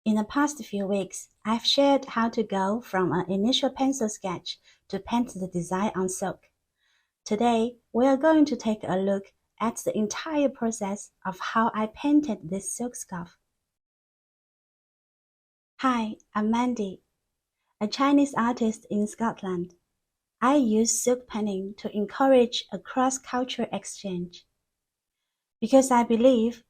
In the past few weeks, I've shared how to go from an initial pencil sketch to paint the design on silk. Today, we are going to take a look at the entire process of how I painted this silk scarf. Hi, I'm Mandy, a Chinese artist in Scotland. I use silk painting to encourage a cross-cultural exchange. Because I believe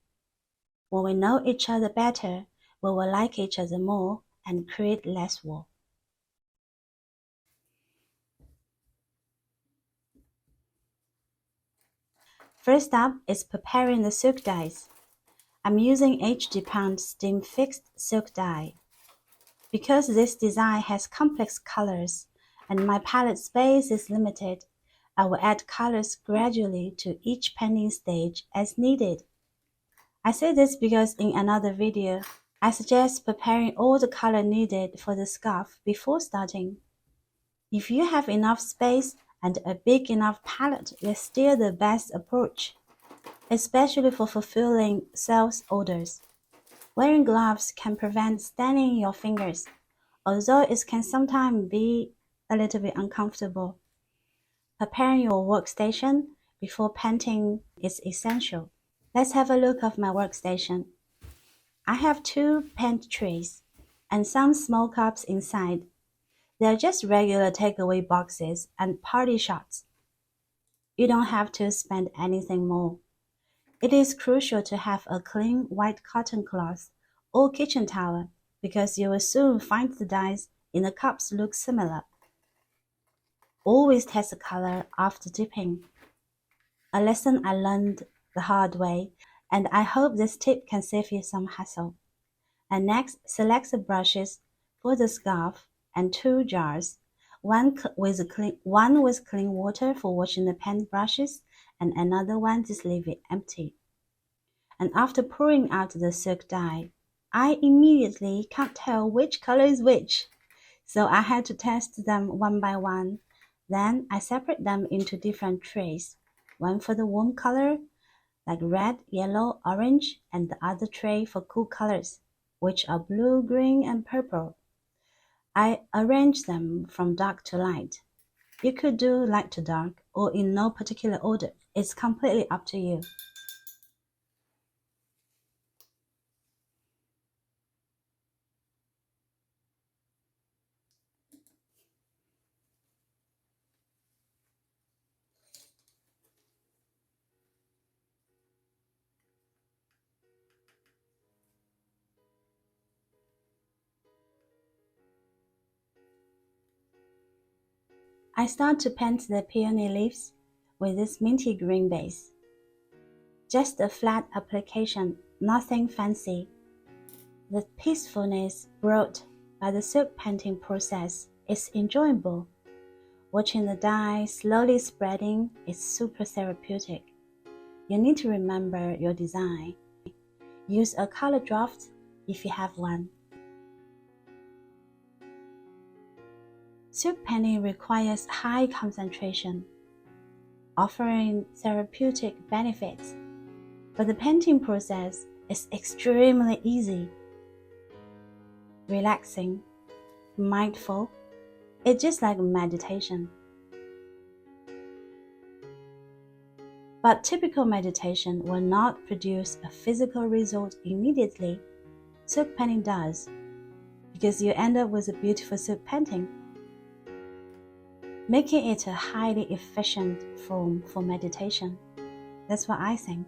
when we know each other better, we will like each other more and create less war. First up is preparing the silk dyes. I'm using HD Pound steam fixed silk dye. Because this design has complex colors and my palette space is limited, I will add colors gradually to each painting stage as needed. I say this because in another video, I suggest preparing all the color needed for the scarf before starting. If you have enough space and a big enough palette, it's still the best approach, especially for fulfilling sales orders. Wearing gloves can prevent staining your fingers, although it can sometimes be a little bit uncomfortable. Preparing your workstation before painting is essential. Let's have a look at my workstation. I have 2 paint trays and some small cups inside. They're just regular takeaway boxes and party shots. You don't have to spend anything more. It is crucial to have a clean white cotton cloth or kitchen towel because you will soon find the dyes in the cups look similar. Always test the color after dipping. A lesson I learned the hard way, and I hope this tip can save you some hassle. And next, select the brushes for the scarf and 2 jars, one with clean water for washing the paint brushes and another one just leave it empty. And after pouring out the silk dye, I immediately can't tell which color is which, so I had to test them one by one. Then I separate them into different trays, one for the warm color, like red, yellow, orange, and the other tray for cool colors, which are blue, green, and purple. I arrange them from dark to light. You could do light to dark or in no particular order. It's completely up to you. I start to paint the peony leaves with this minty green base. Just a flat application, nothing fancy. The peacefulness brought by the silk painting process is enjoyable. Watching the dye slowly spreading is super therapeutic. You need to remember your design. Use a color draft if you have one. Silk painting requires high concentration, offering therapeutic benefits, but the painting process is extremely easy, relaxing, mindful. It's just like meditation. But typical meditation will not produce a physical result immediately. Silk painting does, because you end up with a beautiful silk painting, making it a highly efficient form for meditation. That's what I think.